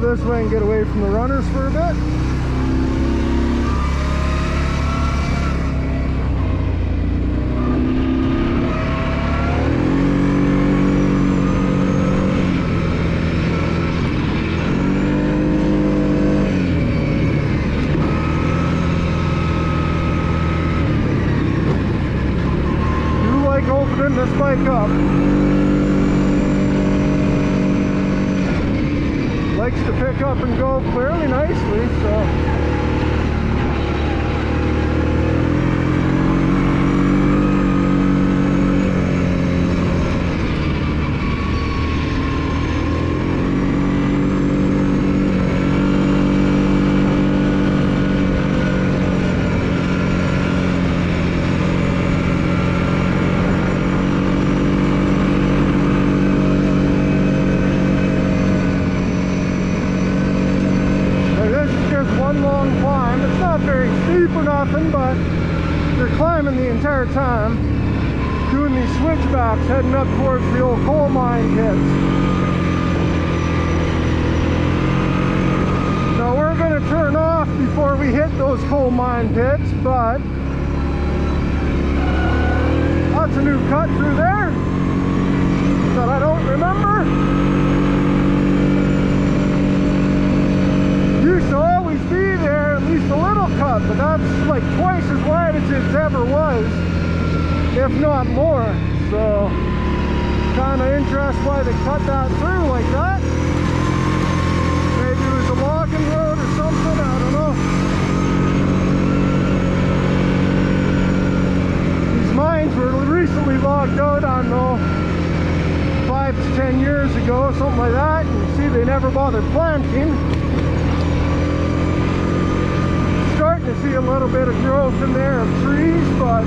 go this way and get away from the runners for a bit. Opening this bike up. Likes to pick up and go fairly nicely, so. But they're climbing the entire time, doing these switchbacks heading up towards the old coal mine pits. Now we're going to turn off before we hit those coal mine pits, but that's a new cut through there that I don't remember. Used to always be there, at least a little cut, but that's like twice as wide as it ever was, if not more. So kind of interested why they cut that through like that. Maybe it was a logging road or something, I don't know. These mines were recently logged out, I don't know, 5 to 10 years ago, something like that. You see, they never bothered planting. Starting to see a little bit of growth in there of trees, but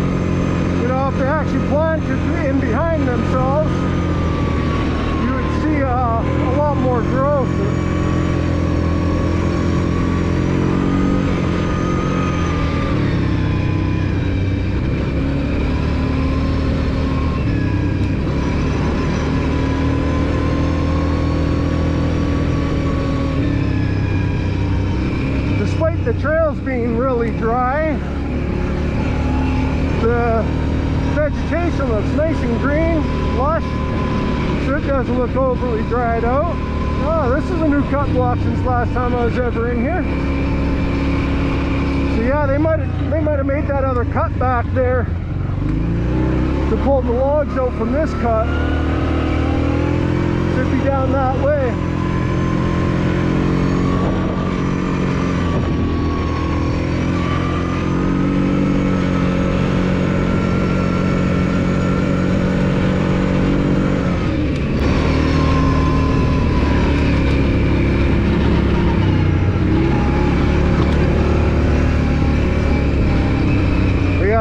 you know, if they actually planted in behind themselves, you would see a lot more growth. The trails being really dry, the vegetation looks nice and green, lush, so it doesn't look overly dried out. Oh, this is a new cut block since last time I was ever in here. So yeah, they might have made that other cut back there to pull the logs out from this cut. Should be down that way.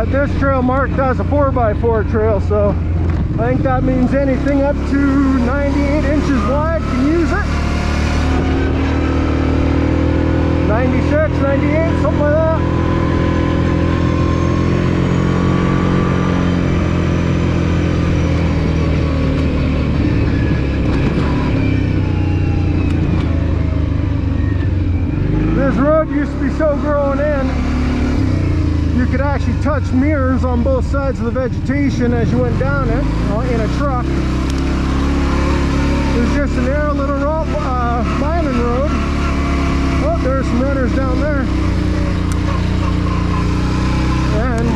This trail marked as a 4x4 trail, so I think that means anything up to 98 inches wide can use it. 96, 98, something like that. This road used to be so grown in, you could actually touch mirrors on both sides of the vegetation as you went down it in a truck. There's just a narrow little mining road. Oh, there's some runners down there. And,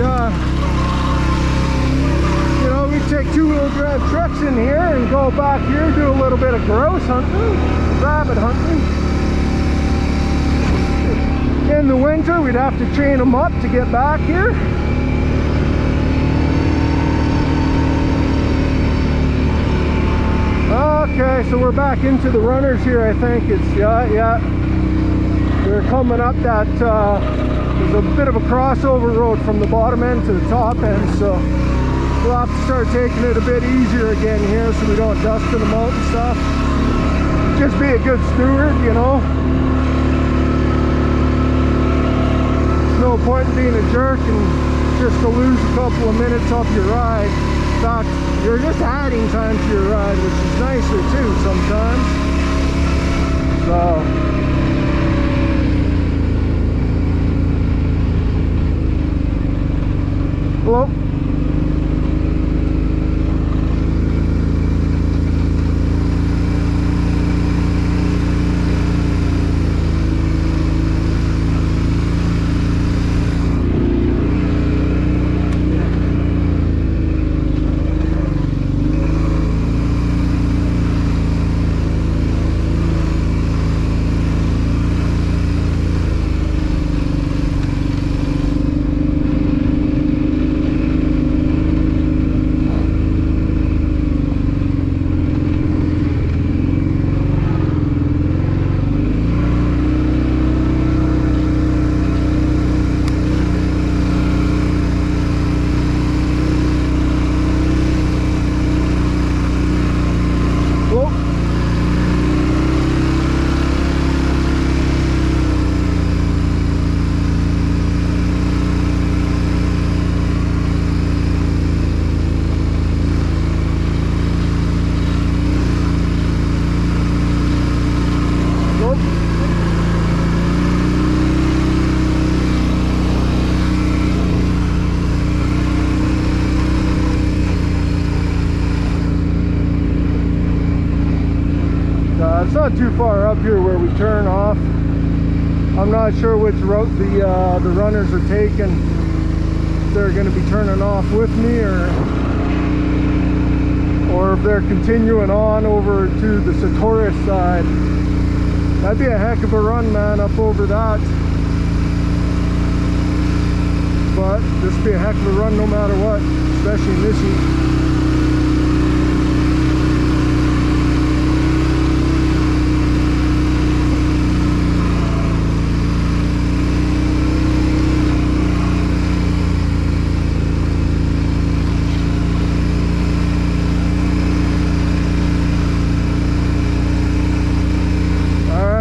you know, we take two-wheel drive trucks in here and go back here, do a little bit of grouse hunting, rabbit hunting. In the winter, we'd have to chain them up to get back here. Okay, so we're back into the runners here, I think. It's, yeah. We're coming up that, there's a bit of a crossover road from the bottom end to the top end, so we'll have to start taking it a bit easier again here so we don't dust them out and stuff. Just be a good steward, you know. No point in being a jerk and just to lose a couple of minutes off your ride. In fact, you're just adding time to your ride, which is nicer too sometimes. So hello. It's not too far up here where we turn off. I'm not sure which route the runners are taking. If they're going to be turning off with me, or if they're continuing on over to the Sartorius side. That'd be a heck of a run, man, up over that. But this would be a heck of a run no matter what, especially in this heat.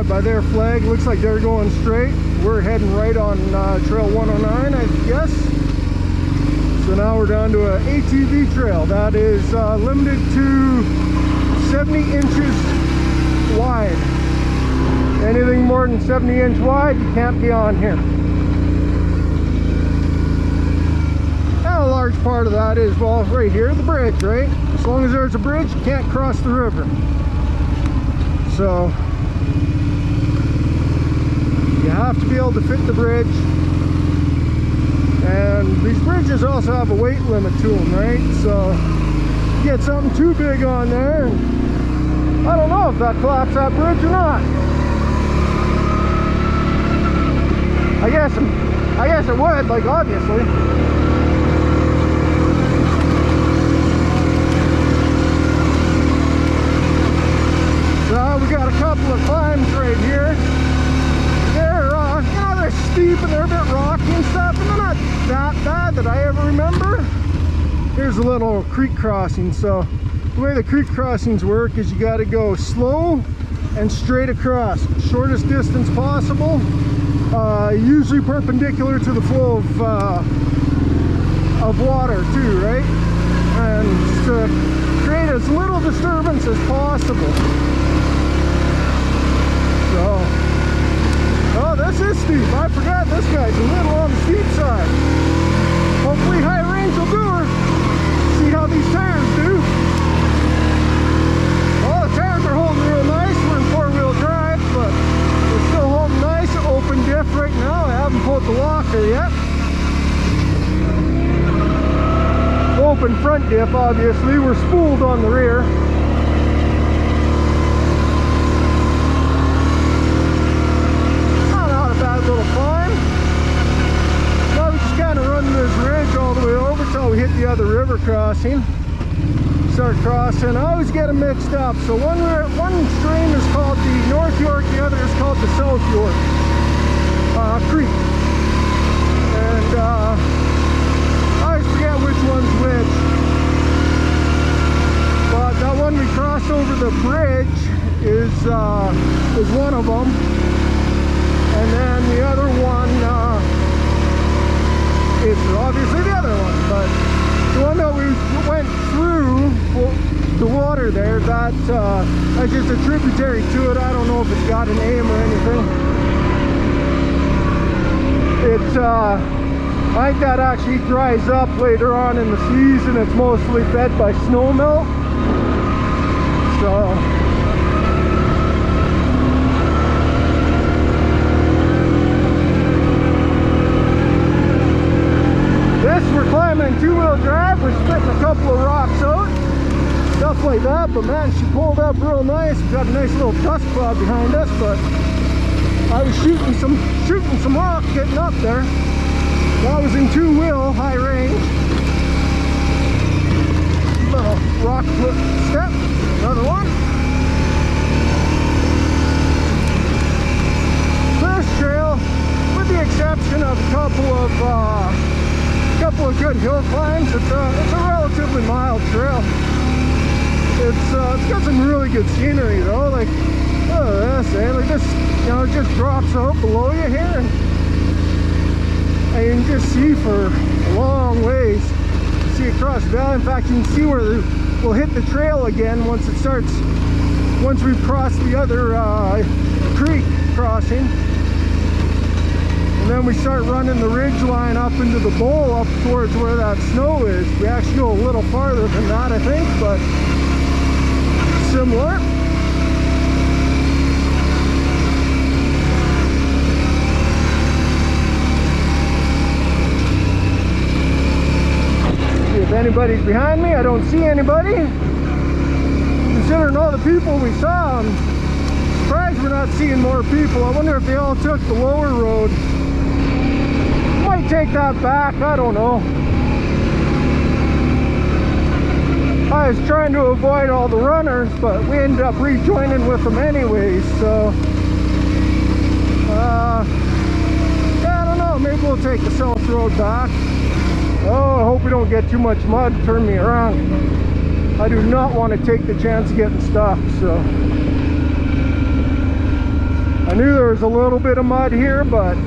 By their flag, looks like they're going straight. We're heading right on trail 109, I guess. So now we're down to an ATV trail that is limited to 70 inches wide. Anything more than 70 inch wide, you can't be on here. And a large part of that is, well, right here, the bridge, right? As long as there's a bridge, you can't cross the river. So you have to be able to fit the bridge, and these bridges also have a weight limit to them, right? So you get something too big on there, and I don't know if that collapsed that bridge or not. I guess it would, like, obviously. So we got a couple of climbs right here. They're steep and they're a bit rocky and stuff, and they're not that bad that I ever remember. Here's a little creek crossing. So the way the creek crossings work is you got to go slow and straight across, shortest distance possible, usually perpendicular to the flow of water too, right? And to create as little disturbance as possible. So, oh, this is steep. I forgot this guy's a little on the steep side. Hopefully high range will do her. See how these tires do. Well, the tires are holding real nice. We're in four-wheel drive, but they're still holding nice. Open diff right now. I haven't pulled the locker yet. Open front diff, obviously. We're spooled on the rear. Little climb. Now we just kind of run this ridge all the way over till we hit the other river crossing. Start crossing. I always get them mixed up. So one stream is called the North York, the other is called the South York Creek. And I always forget which one's which. But that one we crossed over the bridge is one of them. And then the other one is obviously the other one, but the one that we went through the water there. That's just a tributary to it. I don't know if it's got a name or anything. It's I think that actually dries up later on in the season. It's mostly fed by snow melt. So this, we're climbing two-wheel drive. We're spitting a couple of rocks out, stuff like that. But man, she pulled up real nice. We got a nice little dust cloud behind us, but I was shooting some rock getting up there. That was in two-wheel, high range. Little rock step, another one. This trail, with the exception of a couple of good hill climbs, it's a relatively mild trail. It's got some really good scenery though. Like, look at this, eh? Like this, you know, it just drops out below you here, and you can just see for a long ways. See across the valley. In fact, you can see where we'll hit the trail again once we've crossed the other creek crossing. And then we start running the ridge line up into the bowl up towards where that snow is. We actually go a little farther than that, I think, but similar. If anybody's behind me, I don't see anybody. Considering all the people we saw, I'm surprised we're not seeing more people. I wonder if they all took the lower road. Might take that back, I don't know. I was trying to avoid all the runners, but we ended up rejoining with them anyways, so yeah, I don't know, maybe we'll take the south road back. Oh, I hope we don't get too much mud. Turn me around. I do not want to take the chance of getting stuck, so. I knew there was a little bit of mud here, but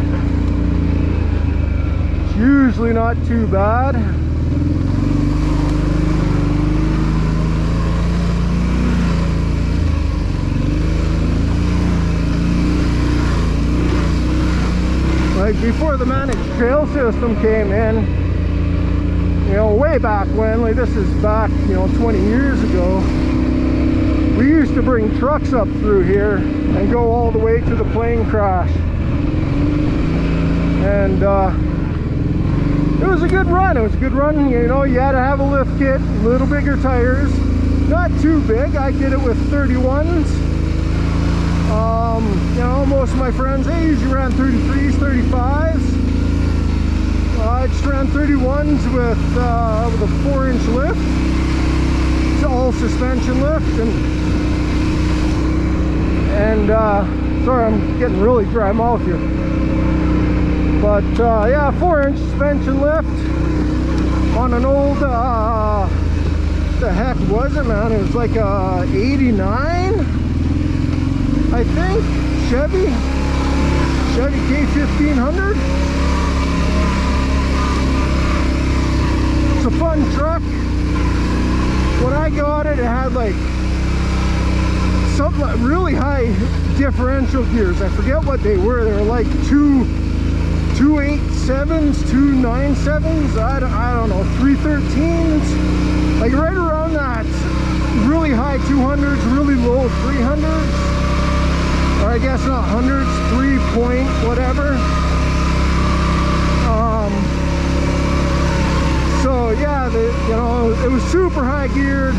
it's usually not too bad. Like before the managed trail system came in, you know, way back when, like this is back, you know, 20 years ago, we used to bring trucks up through here and go all the way to the plane crash. And it was a good run. It was a good run. You know, you had to have a lift kit, a little bigger tires, not too big. I did it with 31s. You know, most of my friends, they usually ran 33s, 35s. I just ran 31s with a 4-inch lift. It's all suspension lift, and sorry, I'm getting really dry mouth here. But yeah, 4-inch suspension lift on an old what the heck was it, man? It was like a 89, I think, Chevy K1500. It's a fun truck. When I got it, it had like something like really high differential gears. I forget what they were. They were like 287s, 297s, I don't know, 313s, like right around that. Really high 200s, really low 300s, or I guess not hundreds, 3 point whatever. So yeah, you know, it was super high geared.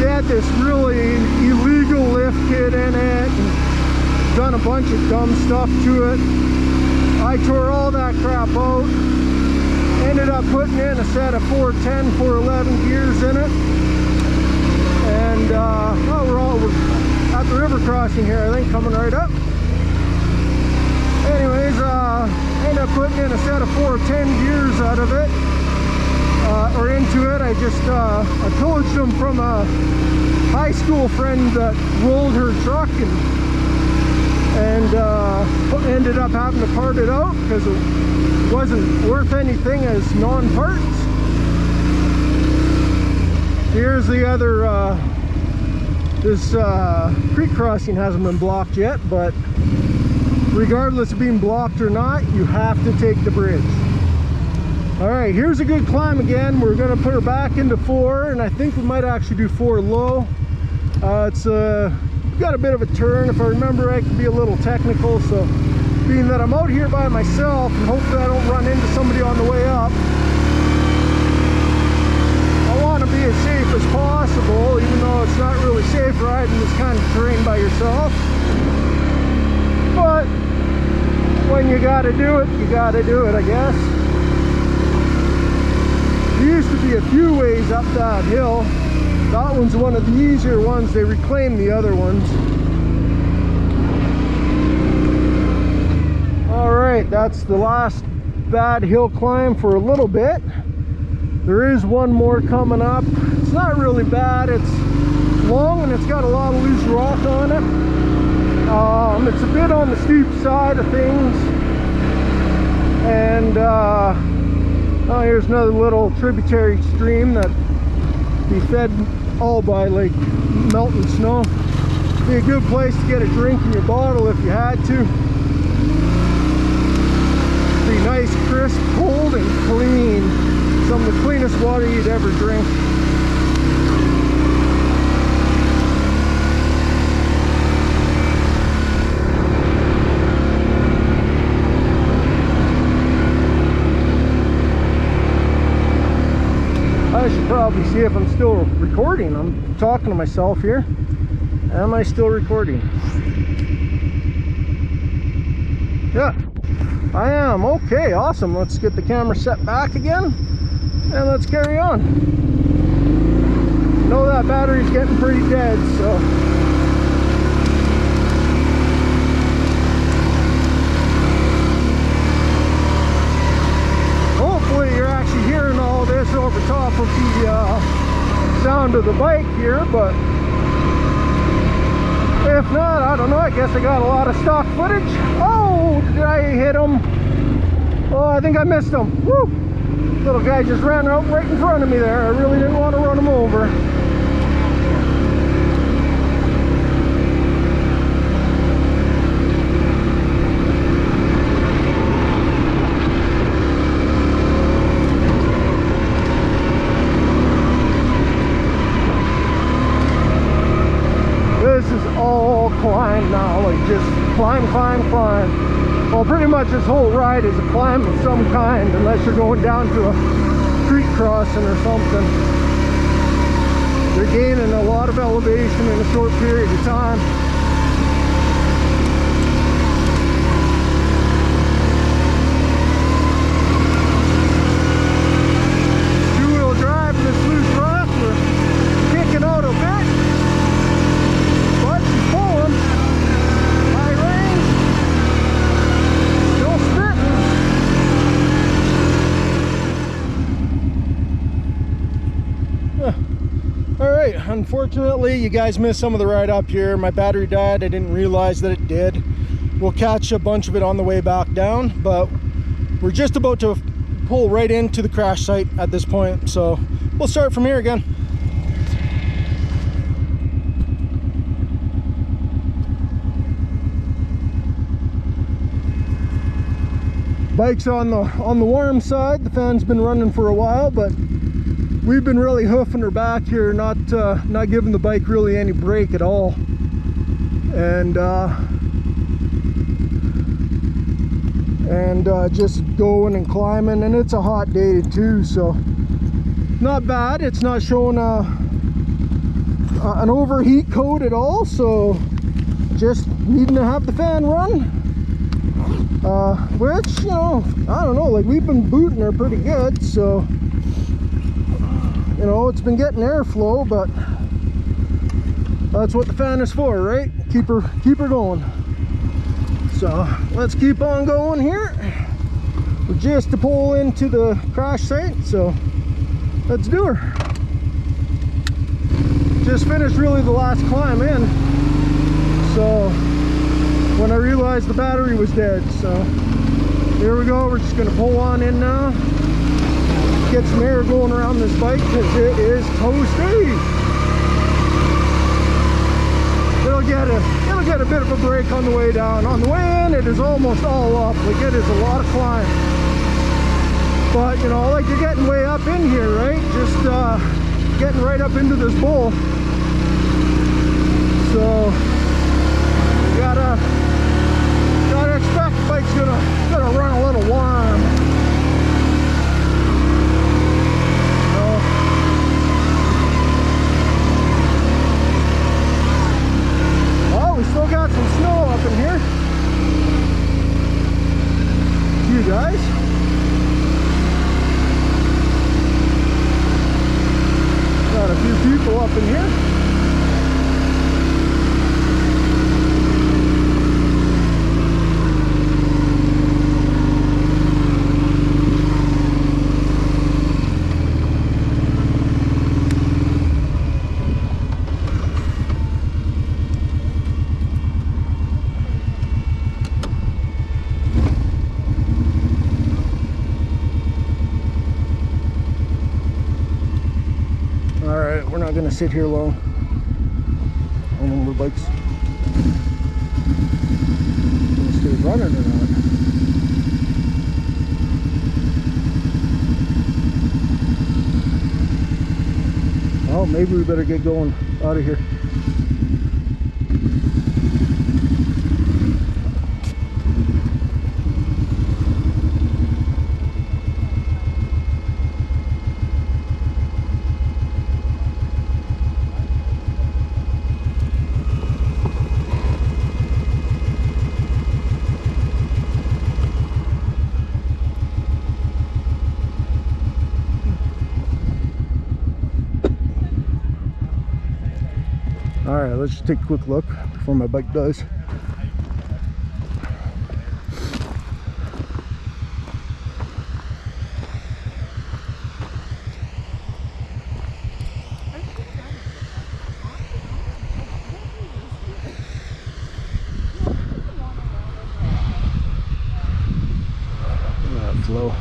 They had this really illegal lift kit in it, and done a bunch of dumb stuff to it. I tore all that crap out. Ended up putting in a set of 410, 411 gears in it. And well, we're at the river crossing here, I think, coming right up. Anyways, ended up putting in a set of 410 gears out of it. Or into it. I just I pillaged them from a high school friend that rolled her truck, and ended up having to part it out because it wasn't worth anything as non-parts. Here's the other, this creek crossing hasn't been blocked yet, but regardless of being blocked or not, you have to take the bridge. All right, here's a good climb again. We're gonna put her back into 4, and I think we might actually do 4 low. It's got a bit of a turn. If I remember right, it can be a little technical, so being that I'm out here by myself, and hopefully I don't run into somebody on the way up, I want to be as safe as possible, even though it's not really safe riding this kind of terrain by yourself. But when you gotta do it, you gotta do it, I guess. There used to be a few ways up that hill. That one's one of the easier ones. They reclaimed the other ones. All right, that's the last bad hill climb for a little bit. There is one more coming up. It's not really bad. It's long and it's got a lot of loose rock on it. It's a bit on the steep side of things. And oh, here's another little tributary stream that be fed all by like melting snow. Be a good place to get a drink in your bottle if you had to. Be nice, crisp, cold, and clean. Some of the cleanest water you'd ever drink. I should probably see if I'm still recording. I'm talking to myself here. Am I still recording? Yeah, I am. Okay, awesome. Let's get the camera set back again and let's carry on. I know that battery's getting pretty dead, so hopefully you're actually hearing all this over top of the sound of the bike here, but if not, I don't know. I guess I got a lot of stock footage. Oh, did I hit him? Oh, I think I missed him. Woo! Little guy just ran out right in front of me there. I really didn't want to run him over. This is all climb now, like just climb, climb, climb. Well, pretty much this whole ride is a climb of some kind, unless you're going down to a creek crossing or something. You're gaining a lot of elevation in a short period of time. Two-wheel drive in this loose rock, we're kicking out a bit. But she's pulling. High range. Still spitting. Alright, unfortunately you guys missed some of the ride up here. My battery died. I didn't realize that it did. We'll catch a bunch of it on the way back down, but we're just about to pull right into the crash site at this point, so we'll start from here again. Bike's on the warm side. The fan's been running for a while, but we've been really hoofing her back here, not giving the bike really any brake at all, and just going and climbing. And it's a hot day too, so not bad. It's not showing an overheat code at all, so just needing to have the fan run. Which, you know, I don't know, like we've been booting her pretty good, so you know, it's been getting airflow, but that's what the fan is for, right? Keep her going. So let's keep on going here. We're just to pull into the crash site, so let's do her. Just finished really the last climb in, so when I realized the battery was dead. So here we go. We're just gonna pull on in now. get some air going around this bike because it is toasty. It'll get a bit of a break on the way down. On the way in, it is almost all up. Like, it is a lot of climb. But you know, like, you're getting way up in here, right? Just getting right up into this bowl. So you gotta expect the bike's gonna run a little warm. We still got some snow up in here. You guys. Got a few people up in here. We're not going to sit here long. I don't know where the bike's going to stay running or not. Well, maybe we better get going out of here. Alright, let's just take a quick look before my bike dies. Flow.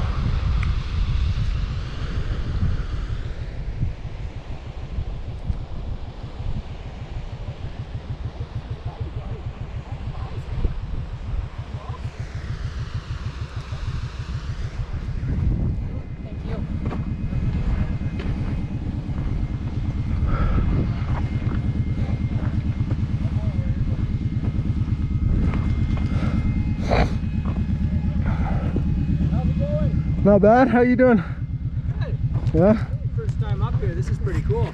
Not bad. How you doing? Good. Yeah? First time up here. This is pretty cool.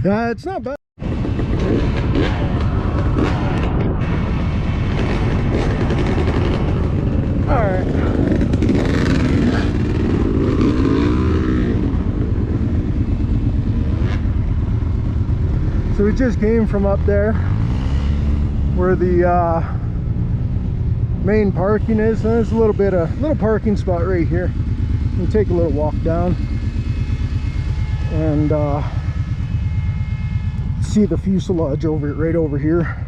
Yeah, it's not bad. Alright. So we just came from up there where the main parking is. And there's a little parking spot right here. You can take a little walk down and see the fuselage right over here.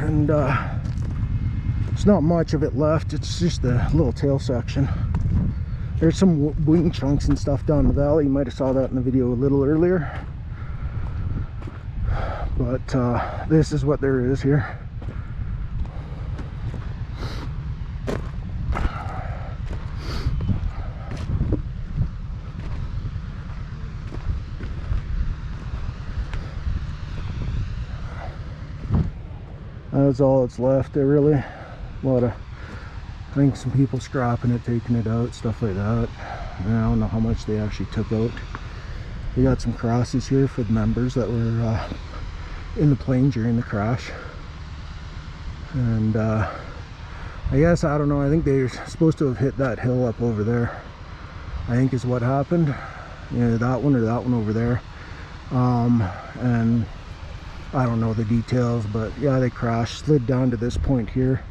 And there's not much of it left. It's just a little tail section. There's some wing chunks and stuff down the valley. You might have saw that in the video a little earlier. But this is what there is here. That's all that's left. There really a lot of, I think some people scrapping it, taking it out, stuff like that. And I don't know how much they actually took out. We got some crosses here for the members that were in the plane during the crash. And I guess, I don't know, I think they're supposed to have hit that hill up over there, I think is what happened. Yeah, that one or that one over there. And I don't know the details, but yeah, they crashed, slid down to this point here,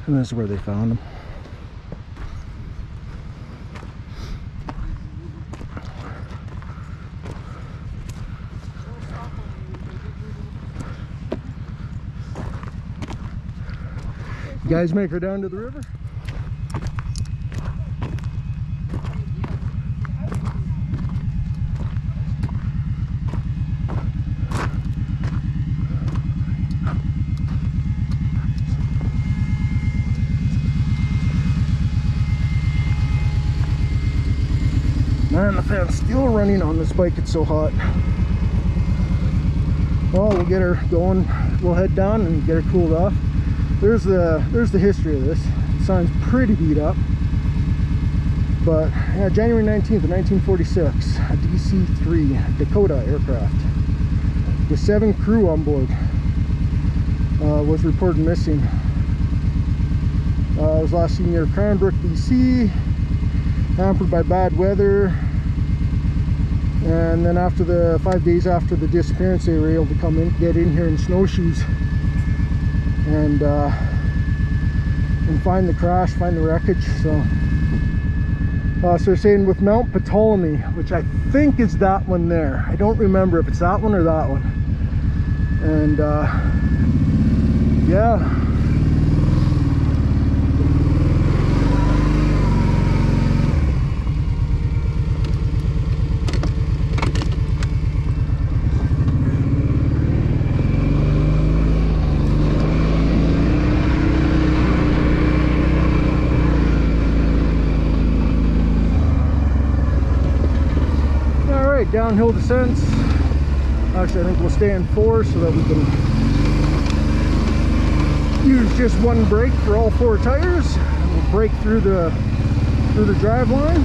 and this is where they found them. You guys make her down to the river? the fan still running on this bike. It's so hot. Well, we'll get her going. We'll head down and get her cooled off. There's the history of this. The sign's pretty beat up. But yeah, January 19th of 1946, a DC-3 Dakota aircraft with 7 crew on board was reported missing. It was last seen near Cranbrook, BC, hampered by bad weather. And then after the 5 days after the disappearance, they were able to come in, get in here in snowshoes, and find the crash, find the wreckage. So they're saying with Mount Ptolemy, which I think is that one there. I don't remember if it's that one or that one. And yeah. Downhill descents. Actually, I think we'll stay in 4 so that we can use just one brake for all 4 tires. We'll brake through the drive line.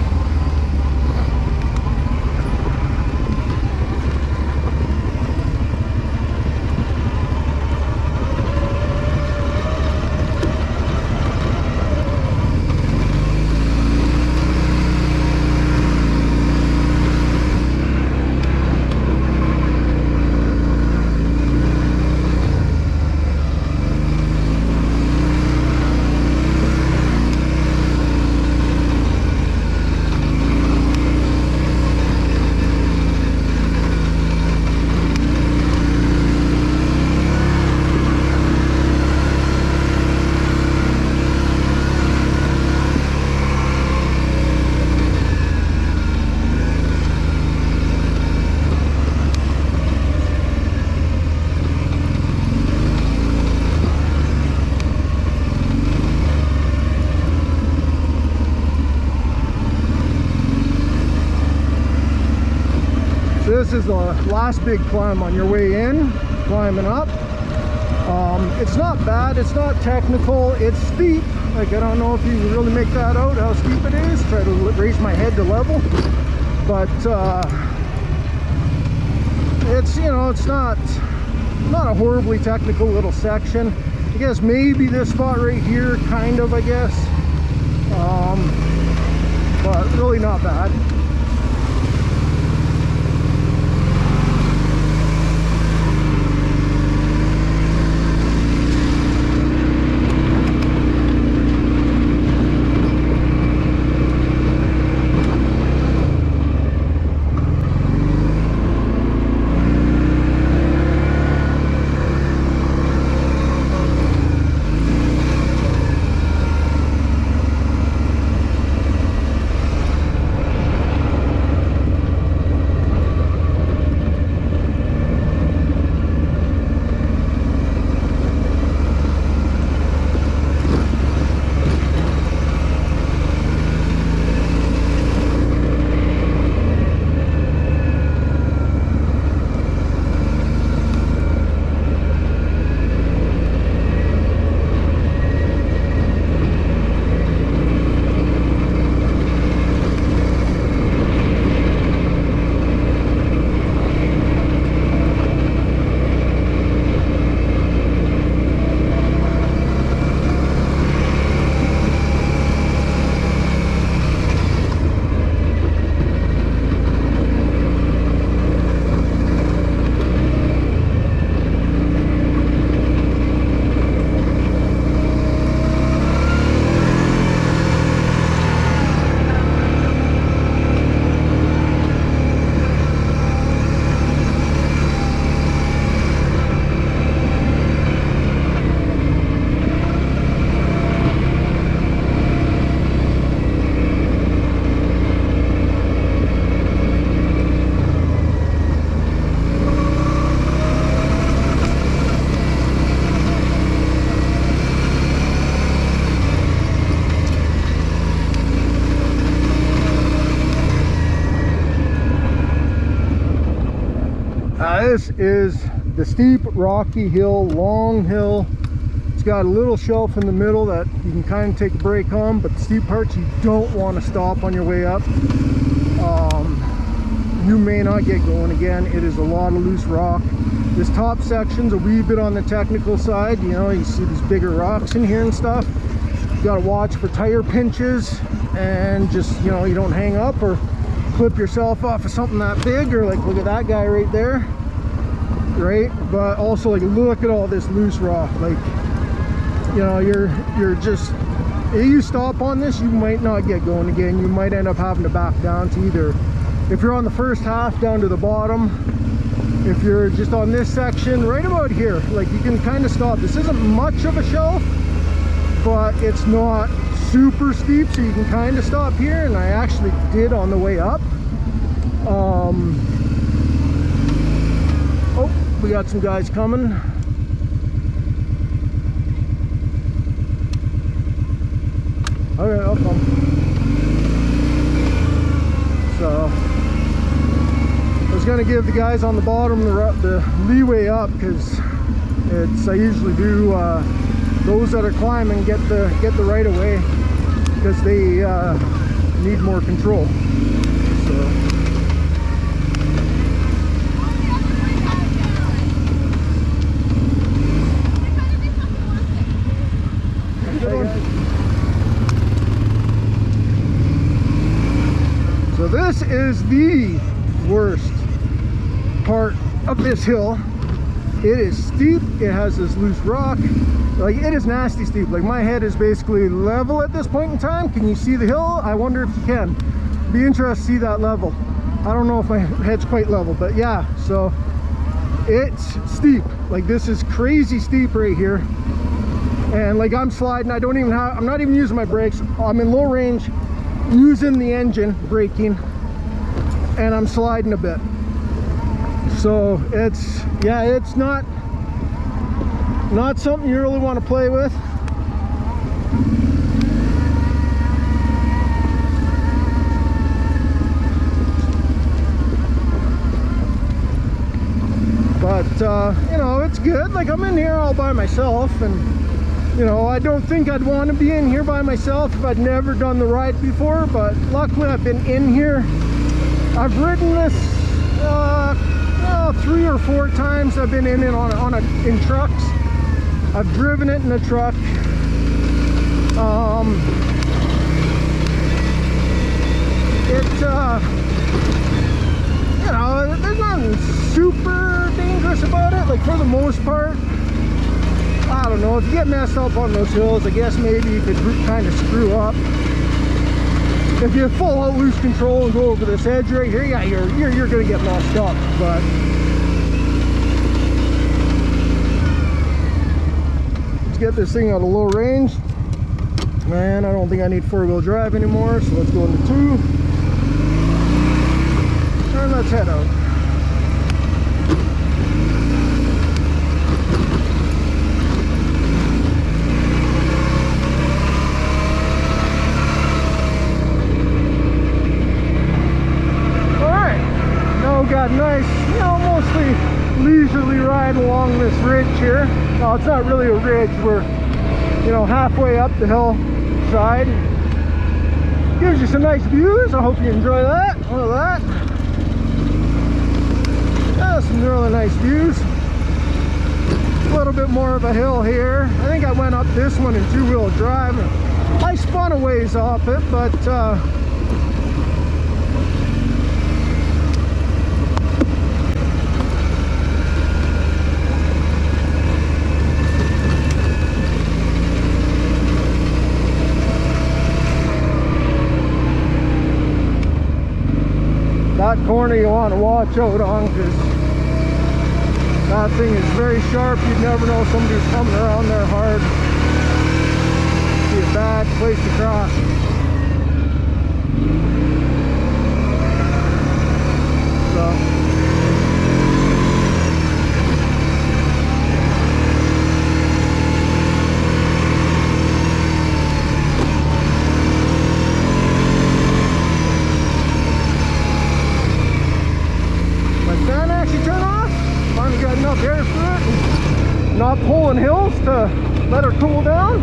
This is the last big climb on your way in, climbing up. It's not bad, it's not technical, it's steep. Like, I don't know if you really make that out, how steep it is. Try to raise my head to level. But it's, you know, it's not a horribly technical little section. I guess maybe this spot right here, kind of, I guess. But really not bad. This is the steep, rocky hill, long hill. It's got a little shelf in the middle that you can kind of take a break on, but the steep parts you don't want to stop on your way up. You may not get going again. It is a lot of loose rock. This top section's a wee bit on the technical side. You know, you see these bigger rocks in here and stuff. You got to watch for tire pinches and just, you know, you don't hang up or clip yourself off of something that big, or like look at that guy right there, right? But also, like, look at all this loose rock. Like, you know, you're just, if you stop on this, you might not get going again. You might end up having to back down to either, if you're on the first half, down to the bottom. If you're just on this section right about here, like, you can kind of stop. This isn't much of a shelf, but it's not super steep, so you can kind of stop here, and I actually did on the way up. Oh, we got some guys coming. Okay, I'll come. So I was gonna give the guys on the bottom the leeway up, because it's, I usually do those that are climbing get the right of way, because they need more control. So so this is the worst part of this hill. It is steep. It has this loose rock. Like, it is nasty steep. Like, my head is basically level at this point in time. Can you see the hill? I wonder if you can. Be interested to see that level. I don't know if my head's quite level, but yeah, so it's steep. Like, this is crazy steep right here. And like, I'm sliding. I don't even have, I'm not even using my brakes. I'm in low range, using the engine braking, and I'm sliding a bit. So it's, yeah, it's not something you really want to play with. But you know, it's good. Like, I'm in here all by myself, and you know, I don't think I'd want to be in here by myself if I'd never done the ride before, but luckily I've been in here. I've ridden this 3 or 4 times. I've been in it in trucks. I've driven it in a truck. You know, there's nothing super dangerous about it. Like, for the most part, I don't know, if you get messed up on those hills, I guess maybe you could kind of screw up. If you full out lose control and go over this edge right here, yeah, you're gonna get messed up. But let's get this thing out of low range. Man, I don't think I need 4-wheel drive anymore, so let's go into 2. And let's head out. Got nice, you know, mostly leisurely ride along this ridge here. Well, it's not really a ridge. We're, you know, halfway up the hillside. Gives you some nice views. I hope you enjoy that. Look at that. Yeah, some really nice views. A little bit more of a hill here. I think I went up this one in 2-wheel drive. I spun a ways off it, but that corner you want to watch out on, because that thing is very sharp. You'd never know somebody's coming around there hard. It'd be a bad place to cross. So fan actually turn off? not pulling hills to let her cool down.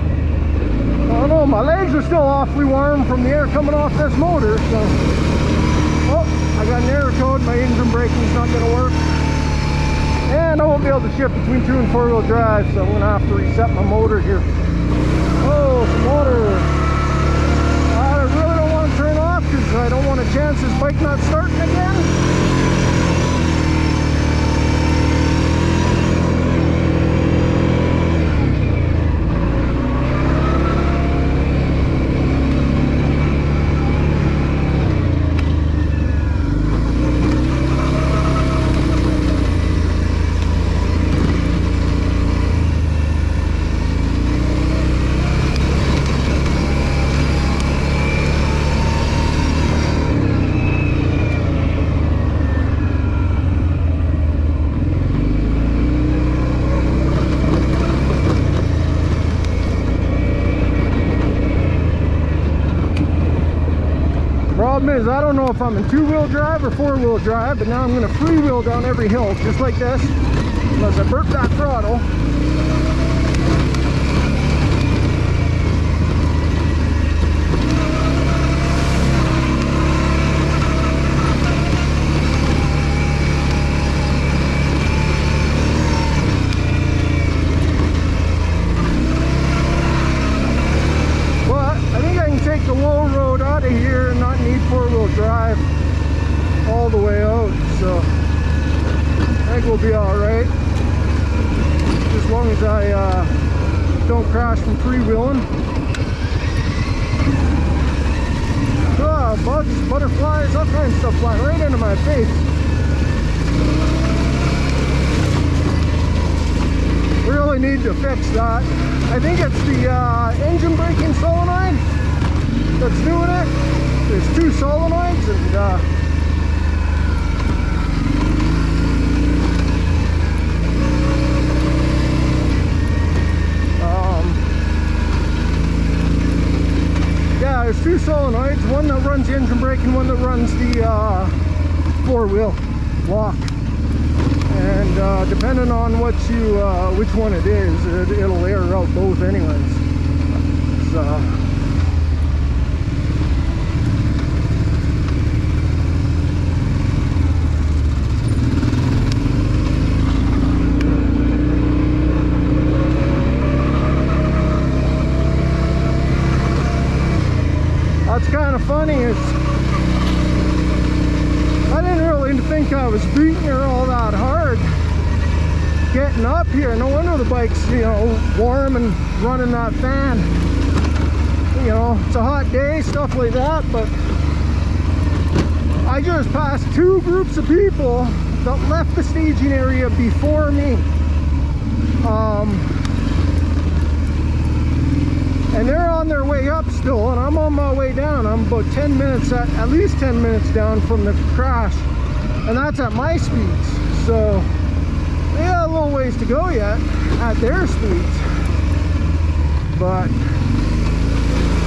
I don't know, my legs are still awfully warm from the air coming off this motor, so. Oh, I got an error code, my engine braking's not gonna work. And I won't be able to shift between 2 and 4-wheel drive, so I'm gonna have to reset my motor here. Oh, some water. I really don't want to turn off because I don't want a chance this bike not starting again. Problem is, I don't know if I'm in 2-wheel drive or 4-wheel drive, but now I'm going to freewheel down every hill just like this, unless I burp that throttle. The low road out of here and not need 4-wheel drive all the way out, so I think we'll be alright as long as I don't crash from freewheeling. Bugs, butterflies, all kinds of stuff flying right into my face. Really need to fix that. I think it's the engine braking solenoid that's doing it. There's 2 solenoids, and yeah, there's 2 solenoids, one that runs the engine brake and one that runs the 4-wheel lock. And depending on what you which one it is, it'll air out both anyways. So what's kind of funny is I didn't really think I was beating her all that hard getting up here. No wonder the bike's, you know, warm and running that fan. You know, it's a hot day, stuff like that, but I just passed 2 groups of people that left the staging area before me. And they're on their way up still, and I'm on my way down. I'm about 10 minutes, at least 10 minutes down from the crash, and that's at my speeds. So they got a little ways to go yet at their speeds, but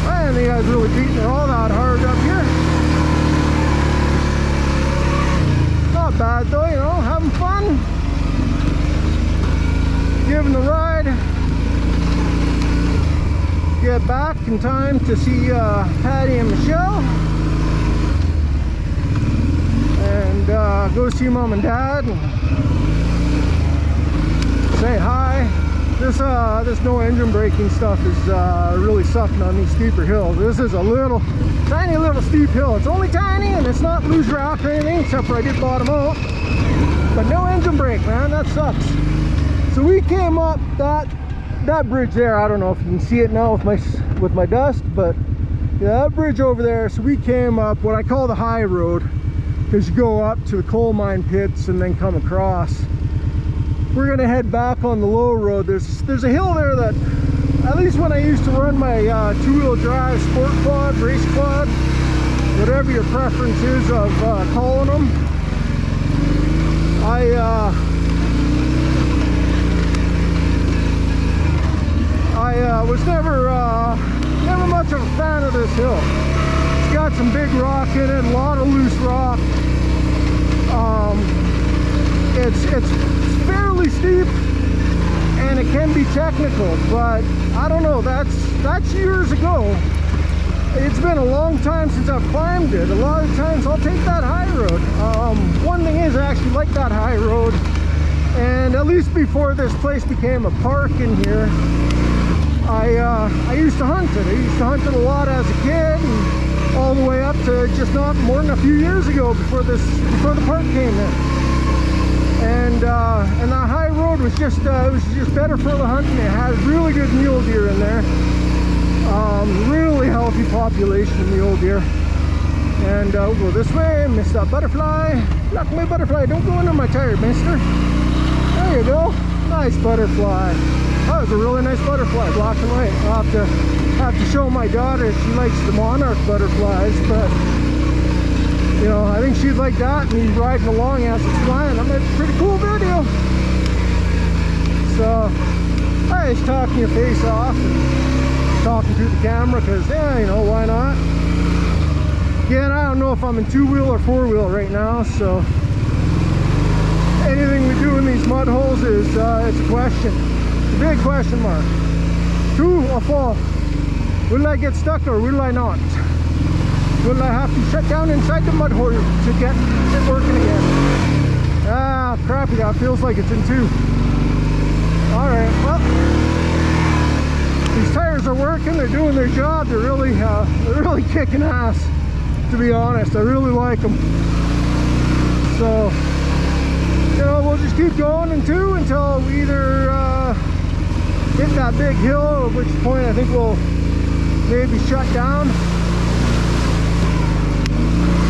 I don't think I was really beating it all that hard up here. Not bad though, you know, having fun, giving the ride. Get back in time to see Patty and Michelle, and go see Mom and Dad and say hi. This no engine braking stuff is really sucking on these steeper hills. This is a tiny little steep hill. It's only tiny and it's not loose rock or anything, except for I did bottom out. But no engine brake, man, that sucks. So we came up that bridge there. I don't know if you can see it now with my dust, but yeah, that bridge over there. So we came up what I call the high road, because you go up to the coal mine pits and then come across. We're gonna head back on the low road. There's a hill there that, at least when I used to run my 2-wheel drive sport quad, race quad, whatever your preference is of calling them, I was never much of a fan of this hill. It's got some big rock in it, a lot of loose rock. It's fairly steep, and it technical, but I don't know, that's years ago. It's been a long time since I've climbed it. A lot of times I'll take that high road. One thing is, I actually like that high road, and at least before this place became a park in here, I used to hunt it. I used to hunt it a lot as a kid, and all the way up to just not more than a few years ago before the park came in. And that high road was just it was just better for the hunting. It had really good mule deer in there. Really healthy population of mule deer. And we'll go this way, miss that butterfly. Knock my butterfly, don't go under my tire, mister. There you go. Nice butterfly. That was a really nice butterfly, black and white. I'll have to show my daughter. She likes the monarch butterflies, but you know, I think she'd like that, and he's riding along as it's flying. That might be a pretty cool video. So I was talking your face off and talking through the camera because, yeah, you know, why not? Again, I don't know if I'm in two-wheel or four-wheel right now, so anything we do in these mud holes is it's a question. It's a big question mark. True or false? Will I get stuck or will I not? Will I have to shut down inside the mud hole to get it working again? Ah, crappy, that feels like it's in two. Alright, well, these tires are working, they're doing their job, they're really kicking ass, to be honest. I really like them. So, you know, we'll just keep going in two until we either hit that big hill, at which point I think we'll maybe shut down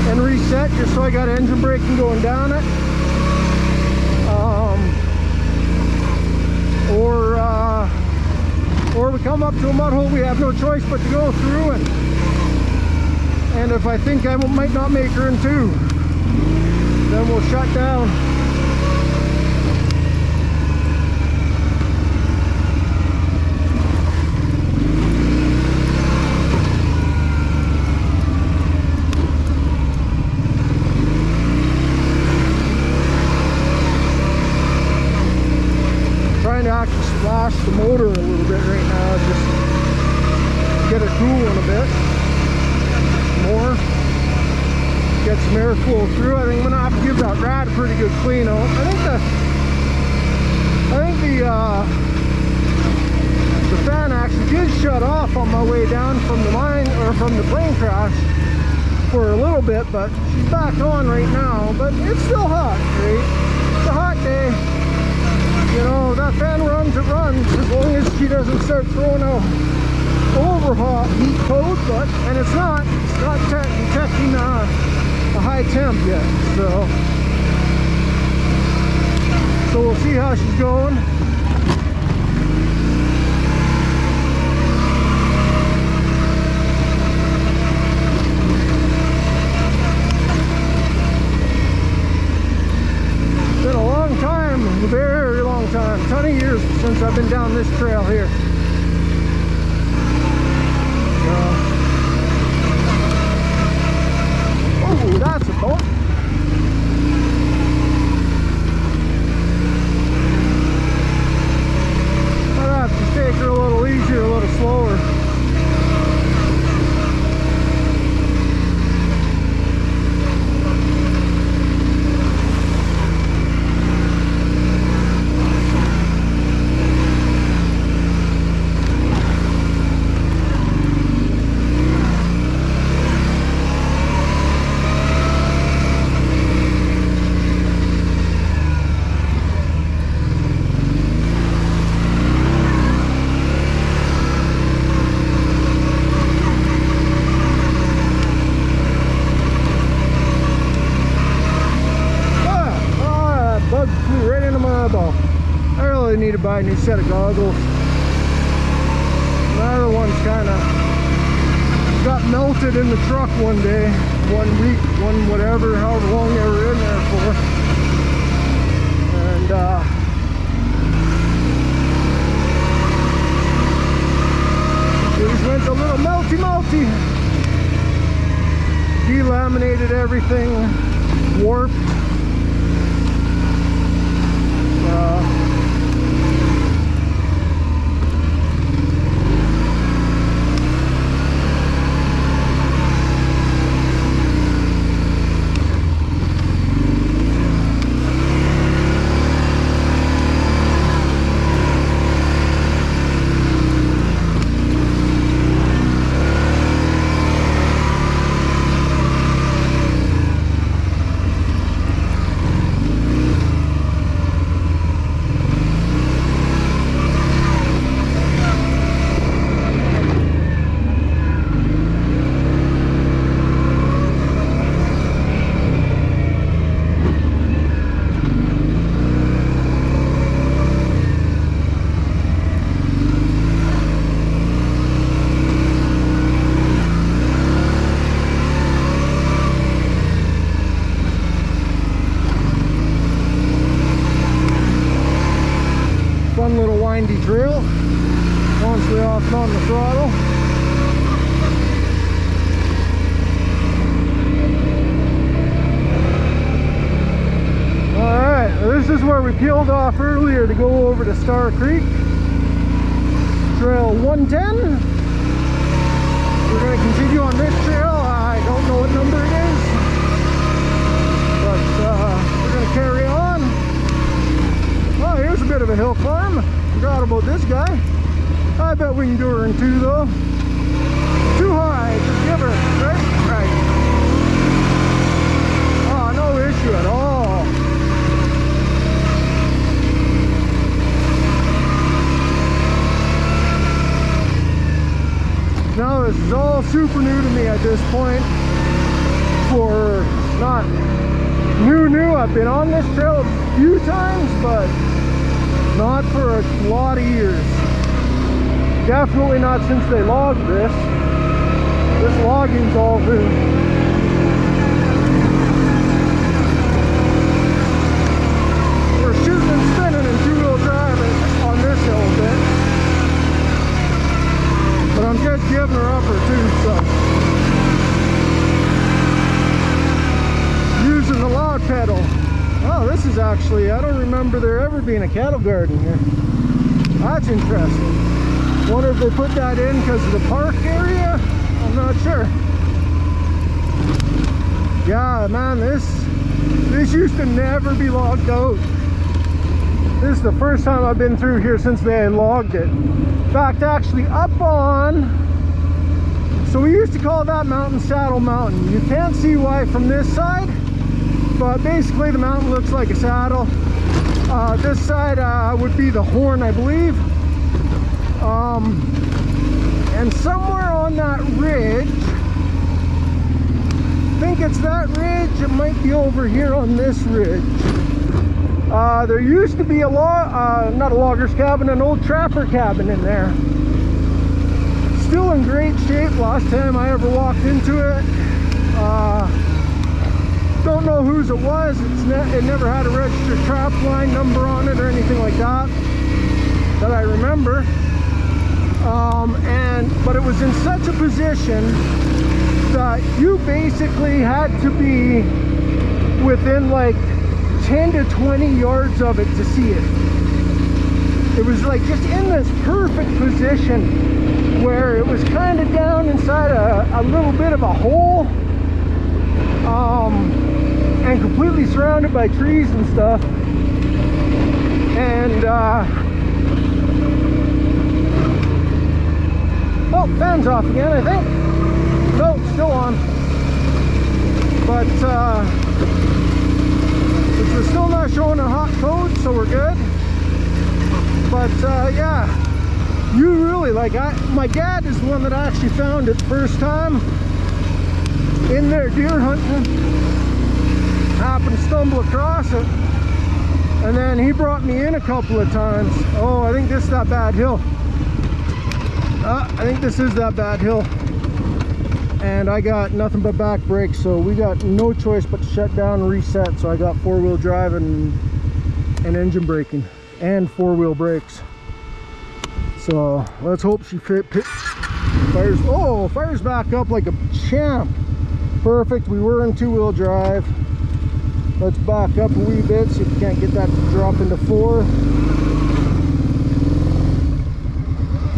and reset, just so I got engine braking going down it, or we come up to a mud hole we have no choice but to go through, and if I think I might not make her in two, then we'll shut down. Trying to actually splash the motor a little bit right now, just get it cooling a bit more, get some air flow through. I think I'm gonna have to give that rad a pretty good clean out. I think the fan actually did shut off on my way down from the mine, or from the plane crash, for a little bit, but she's back on right now. But it's still hot, right? It's a hot day. You know, that fan runs, it runs, as long as she doesn't start throwing out over hot heat code, and it's not detecting a high temp yet, so we'll see how she's going. It's been a long time, a very long time, a ton of years since I've been down this trail here. Oh, that's a boat. I'll have to take her a little easier, a little slower. Need to buy a new set of goggles. My other one's kind of got melted in the truck one day, 1 week, one whatever, however long they were in there for, and it just went a little melty. Delaminated everything, warped. fun little windy trail once we off on the throttle. Alright, this is where we peeled off earlier to go over to Star Creek. Trail 110. We're going to continue on this trail. I don't know what number it is, but we're going to carry on. Oh, here's a bit of a hill climb. Forgot about this guy. I bet we can do her in 2 though. Too high, just give her, right? Right. Oh, no issue at all. Now this is all super new to me at this point. For not new, I've been on this trail a few times, but not for a lot of years. Definitely not since they logged this. This logging's all new. We're shooting and spinning in 2-wheel drive on this hill a bit. But I'm just giving her upper too, so. Using the loud pedal. Oh, this is actually, I don't remember there ever being a cattle garden here. That's interesting. Wonder if they put that in because of the park area? I'm not sure. Yeah, man, this used to never be logged out. This is the first time I've been through here since they logged it. In fact, actually up on, so we used to call that mountain Saddle Mountain. You can't see why from this side, but basically the mountain looks like a saddle. This side would be the Horn, I believe. And somewhere on that ridge, I think it's that ridge, it might be over here on this ridge. There used to be a not a logger's cabin, an old trapper cabin in there. Still in great shape last time I ever walked into it. Don't know whose it was. It never had a registered trap line number on it or anything like that I remember. But it was in such a position that you basically had to be within like 10 to 20 yards of it to see it. It was like just in this perfect position where it was kind of down inside a little bit of a hole, and completely surrounded by trees and stuff. And oh, fan's off again, I think. No, still on. But we're still not showing a hot code, so we're good. But yeah, you really like, my dad is the one that actually found it the first time in there deer hunting. Happened to stumble across it, and then he brought me in a couple of times. Oh, I think this is that bad hill. I think this is that bad hill, and I got nothing but back brakes, so we got no choice but to shut down and reset. So I got 4-wheel drive and engine braking and 4-wheel brakes. So let's hope she fires. Oh, fires back up like a champ. Perfect. We were in 2-wheel drive. Let's back up a wee bit, see if we can't get that to drop into 4.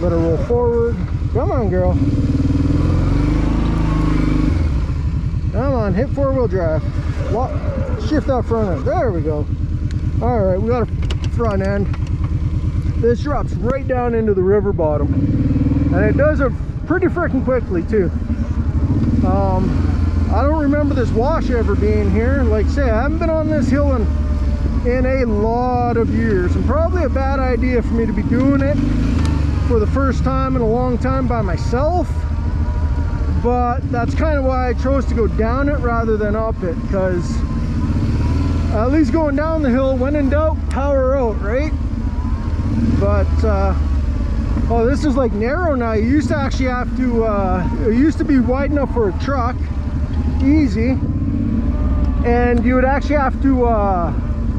Let her roll forward. Come on, girl. Come on, hit 4-wheel drive. Shift that front end. There we go. Alright, we got a front end. This drops right down into the river bottom. And it does it pretty freaking quickly, too. I don't remember this wash ever being here. Like I say, I haven't been on this hill in a lot of years, and probably a bad idea for me to be doing it for the first time in a long time by myself. But that's kind of why I chose to go down it rather than up it, because at least going down the hill, when in doubt, power out, right? But oh, this is like narrow now. You used to actually have to it used to be wide enough for a truck, easy, and you would actually have to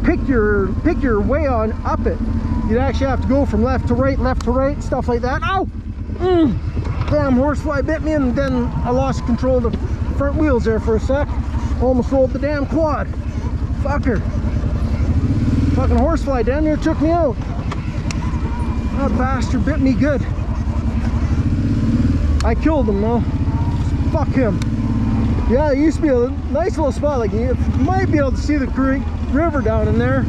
pick your way on up it. you'd actually have to go from left to right, stuff like that. Ow! Damn horsefly bit me, and then I lost control of the front wheels there for a sec. Almost rolled the damn quad. Fucker. Fucking horsefly down there took me out. That bastard bit me good. I killed him though. Fuck him. Yeah, it used to be a nice little spot. Like, you might be able to see the creek river down in there.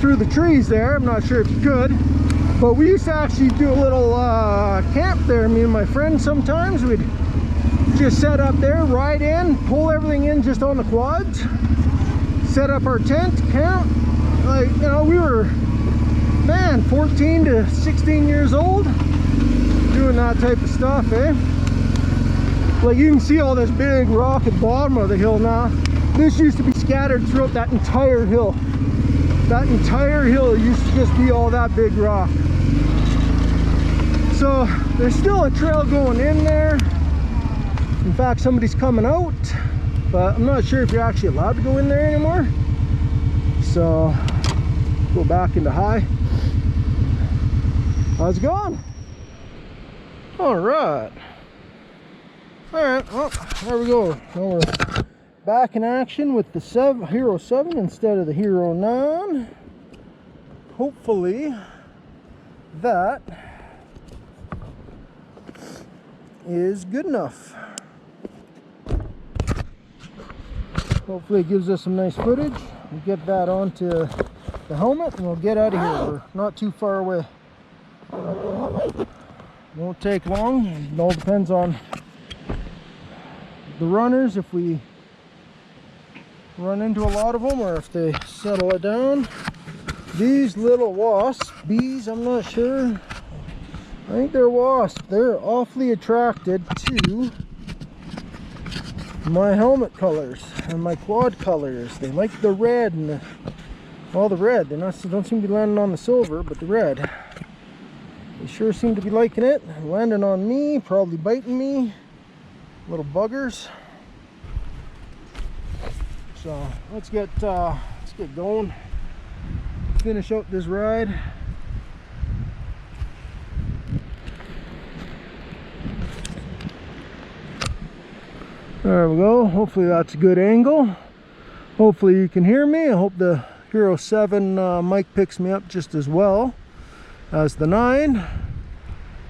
Through the trees there. I'm not sure if you could. But we used to actually do a little camp there, me and my friends. Sometimes we'd just set up there, ride in, pull everything in just on the quads, set up our tent, camp. Like, you know, we were, man, 14 to 16 years old doing that type of stuff, eh? Like, you can see all this big rock at the bottom of the hill now. This used to be scattered throughout that entire hill. That entire hill used to just be all that big rock. So there's still a trail going in there. In fact, somebody's coming out, but I'm not sure if you're actually allowed to go in there anymore. So go back into high. How's it going? All right, well, there we go. Now we're back in action with the Hero 7 instead of the Hero 9. Hopefully that is good enough. Hopefully it gives us some nice footage. We'll get that onto the helmet and we'll get out of here. We're not too far away. Won't take long. It all depends on the runners, if we run into a lot of them or if they settle it down. These little wasps, bees, I'm not sure. I think they're wasps. They're awfully attracted to my helmet colors and my quad colors. They like the red and the red. They don't seem to be landing on the silver, but the red. They sure seem to be liking it. Landing on me, probably biting me. Little buggers. So let's get going. Finish out this ride. There we go. Hopefully that's a good angle. Hopefully you can hear me. I hope the Hero 7 mic picks me up just as well as the 9.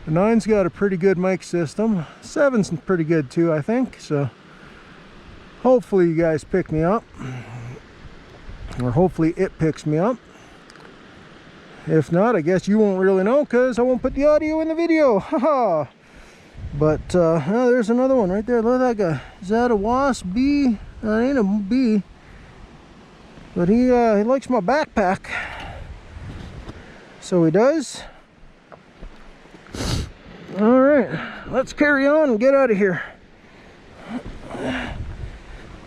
The 9's got a pretty good mic system. 7's pretty good too, I think. So hopefully you guys pick me up, or hopefully it picks me up. If not, I guess you won't really know because I won't put the audio in the video. Haha. But oh, there's another one right there. Look at that guy. Is that a wasp? Bee? That ain't a bee. But he likes my backpack. So he does. All right, let's carry on and get out of here.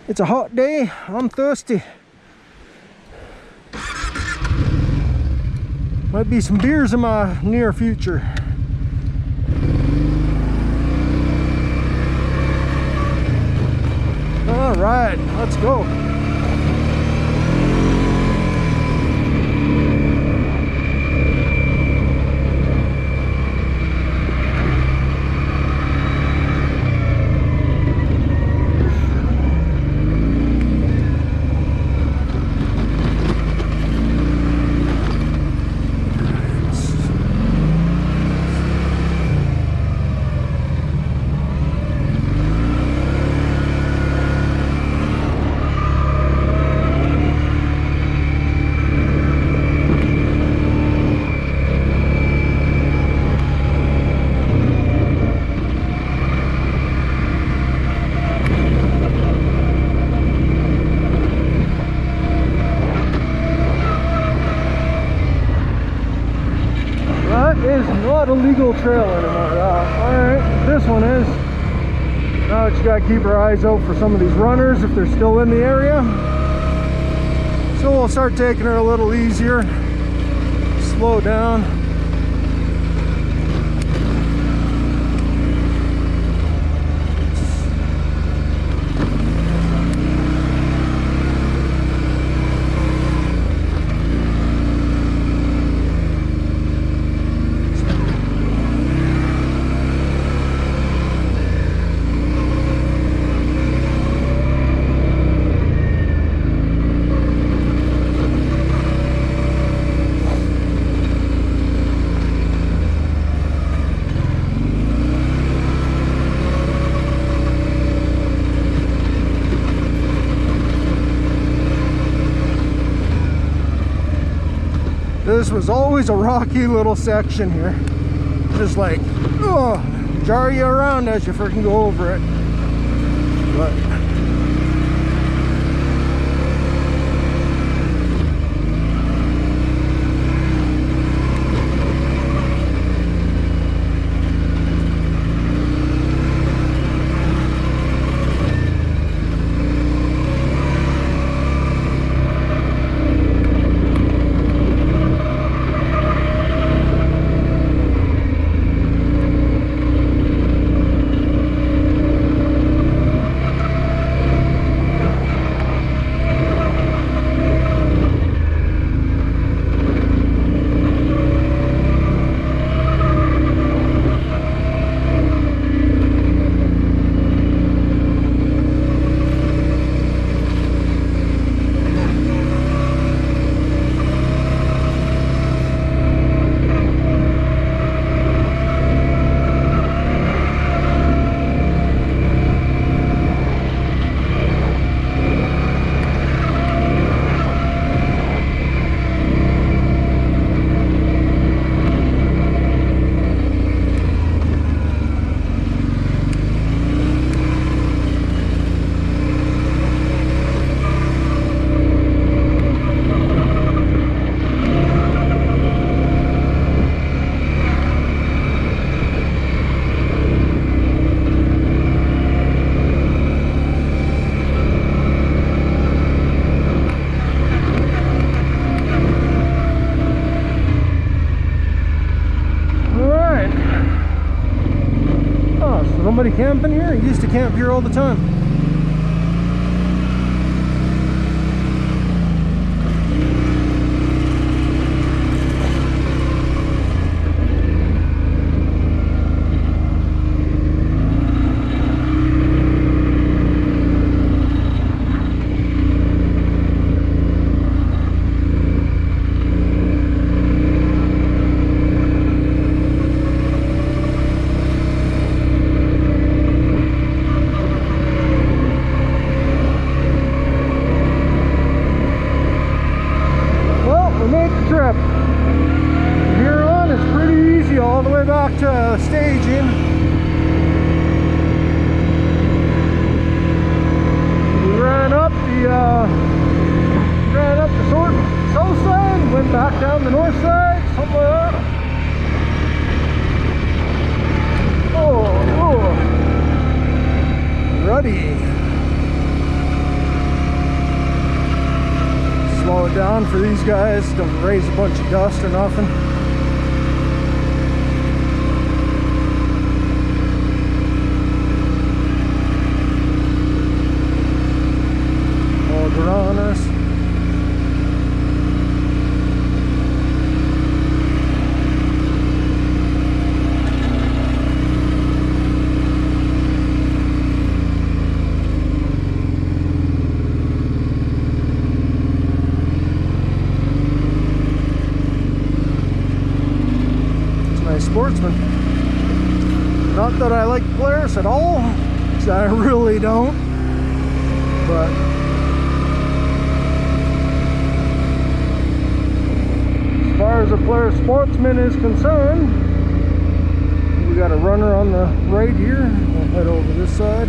It's a hot day. I'm thirsty. Might be some beers in my near future. All right, let's go. Not a legal trail anymore. Alright, this one is. Now just gotta keep our eyes out for some of these runners if they're still in the area. So we'll start taking her a little easier. Slow down. This was always a rocky little section here. Just like, oh, jar you around as you freaking go over it. But somebody camping here? I used to camp here all the time. Staging. We ran up the south side, went back down the north side, something like that. Oh, ruddy. Slow it down for these guys, don't raise a bunch of dust or nothing. On us. It's a nice sportsman. Not that I like Polaris at all, because I really don't, but as far as a Polaris Sportsman is concerned, we got a runner on the right here. We'll head over this side.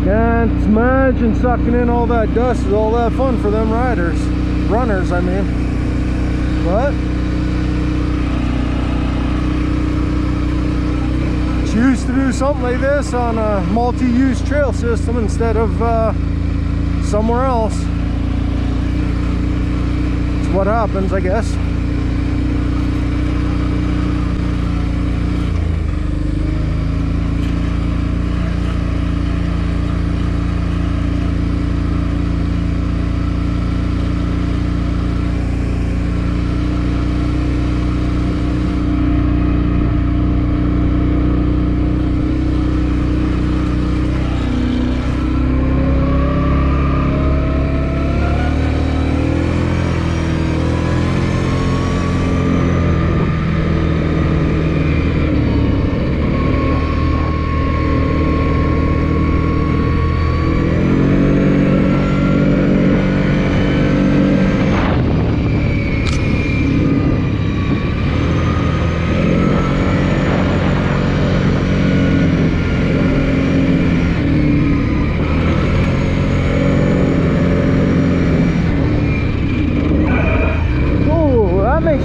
Can't imagine sucking in all that dust is all that fun for them runners, I mean. But choose to do something like this on a multi-use trail system instead of somewhere else. It's what happens, I guess.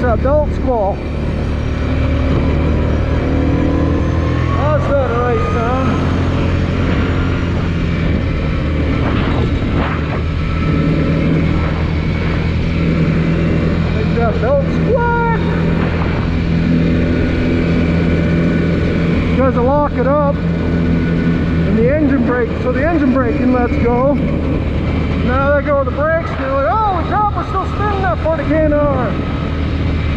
that belt squall. That's not a right sound. Make that belt squawk. Because I lock it up and the engine brake, so the engine braking lets go. Now they go with the brakes and they're like, oh, the top is still spinning at 40 km/h.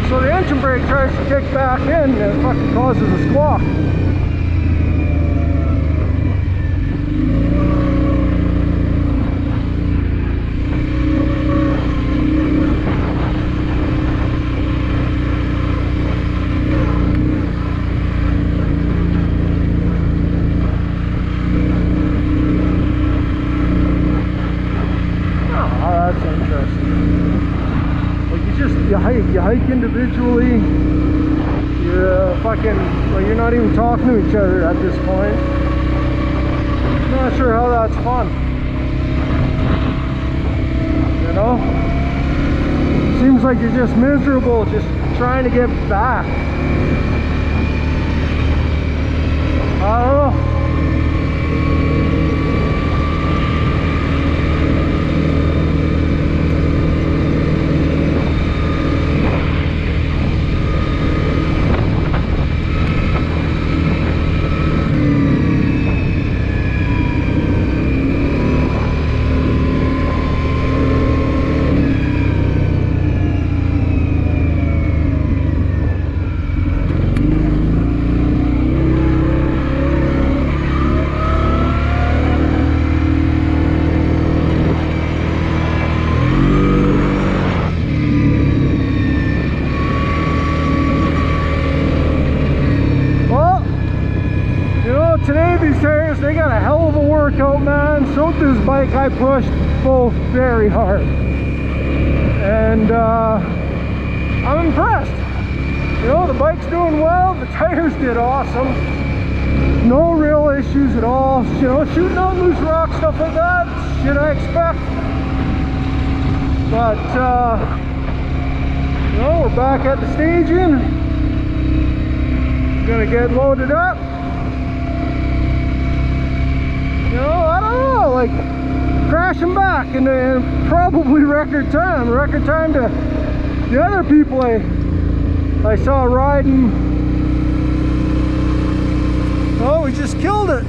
So the engine brake tries to kick back in and it fucking causes a squawk. You hike individually, you're well, you're not even talking to each other at this point. I'm not sure how that's fun. You know? Seems like you're just miserable, just trying to get back. I don't know. They got a hell of a workout, man. So this bike I pushed both very hard, and I'm impressed. You know, the bike's doing well, the tires did awesome, no real issues at all. You know, shooting out loose rock, stuff like that, shit I expect. But you know, we're back at the staging, gonna get loaded up. You know, I don't know, like crashing back in probably record time to the other people I saw riding. Oh, we just killed it.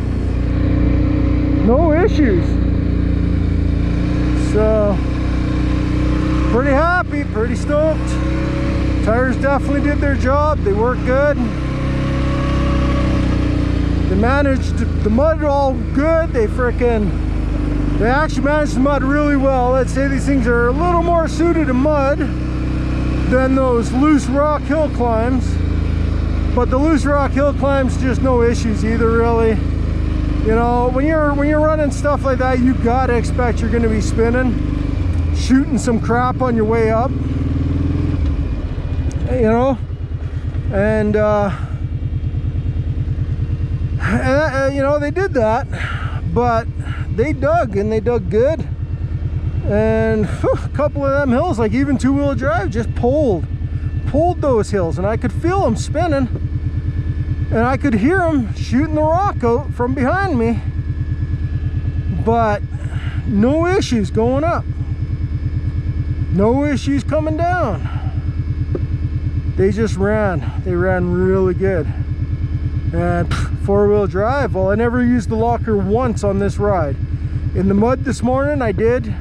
No issues. So, pretty happy, pretty stoked. Tires definitely did their job. They worked good. They managed the mud all good. They actually managed the mud really well. Let's say these things are a little more suited to mud than those loose rock hill climbs. But the loose rock hill climbs, just no issues either, really. You know, when you're running stuff like that, you gotta expect you're gonna be spinning, shooting some crap on your way up. You know, and you know, they did that, but they dug, and they dug good. And whew, a couple of them hills, like even two-wheel drive, just pulled those hills, and I could feel them spinning, and I could hear them shooting the rock out from behind me, but no issues going up, no issues coming down. They just ran really good. And four-wheel drive, well, I never used the locker once on this ride. In the mud this morning I did,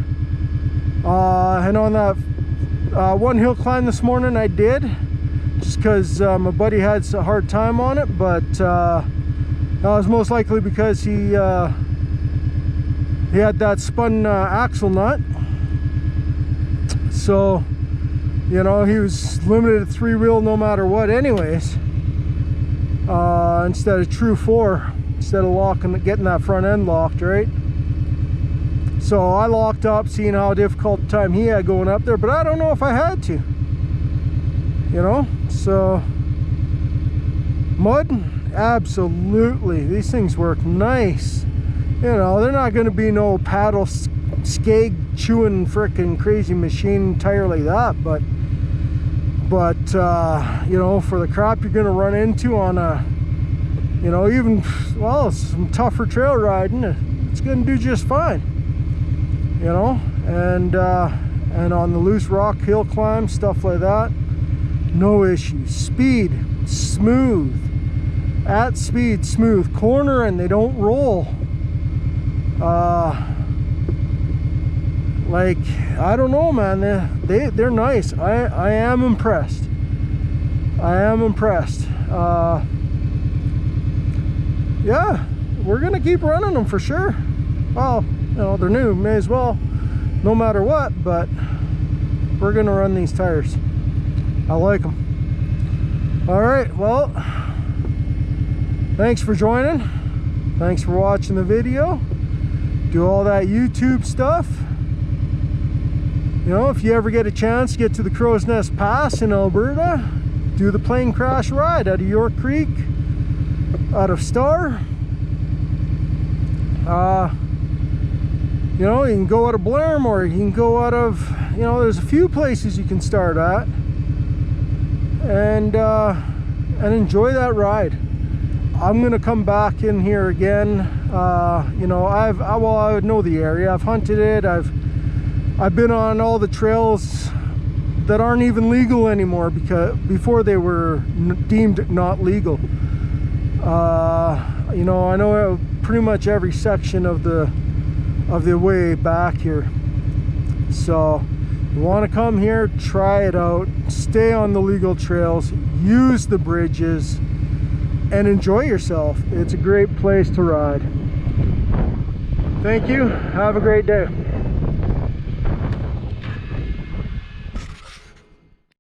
and on that one hill climb this morning I did, just because my buddy had a hard time on it, but that was most likely because he had that spun axle nut. So, you know, he was limited to 3-wheel no matter what anyways. Instead of true 4, instead of getting that front end locked, right? So I locked up, seeing how difficult the time he had going up there, but I don't know if I had to, you know. So mud, absolutely, these things work nice. You know, they're not going to be no paddle skeg chewing frickin' crazy machine tire like that, but But you know, for the crap you're gonna run into on a, you know, even, well, some tougher trail riding, it's gonna do just fine, you know. And on the loose rock hill climb, stuff like that, no issues. Speed, smooth. At speed, smooth. Corner and they don't roll. Like, I don't know, man, they're nice. I am impressed. I am impressed. Yeah, we're gonna keep running them for sure. Well, you know, they're new, may as well, no matter what, but we're gonna run these tires. I like them. All right, well, thanks for joining. Thanks for watching the video. Do all that YouTube stuff. You know, if you ever get a chance, get to the Crowsnest Pass in Alberta, do the plane crash ride out of York Creek, out of Star. You know, you can go out of Blairmore, you can go out of, you know, there's a few places you can start at, and enjoy that ride. I'm gonna come back in here again. You know, I know the area. I've hunted it. I've been on all the trails that aren't even legal anymore, because before they were deemed not legal. You know, I know pretty much every section of the way back here. So you want to come here, try it out, stay on the legal trails, use the bridges, and enjoy yourself. It's a great place to ride. Thank you. Have a great day.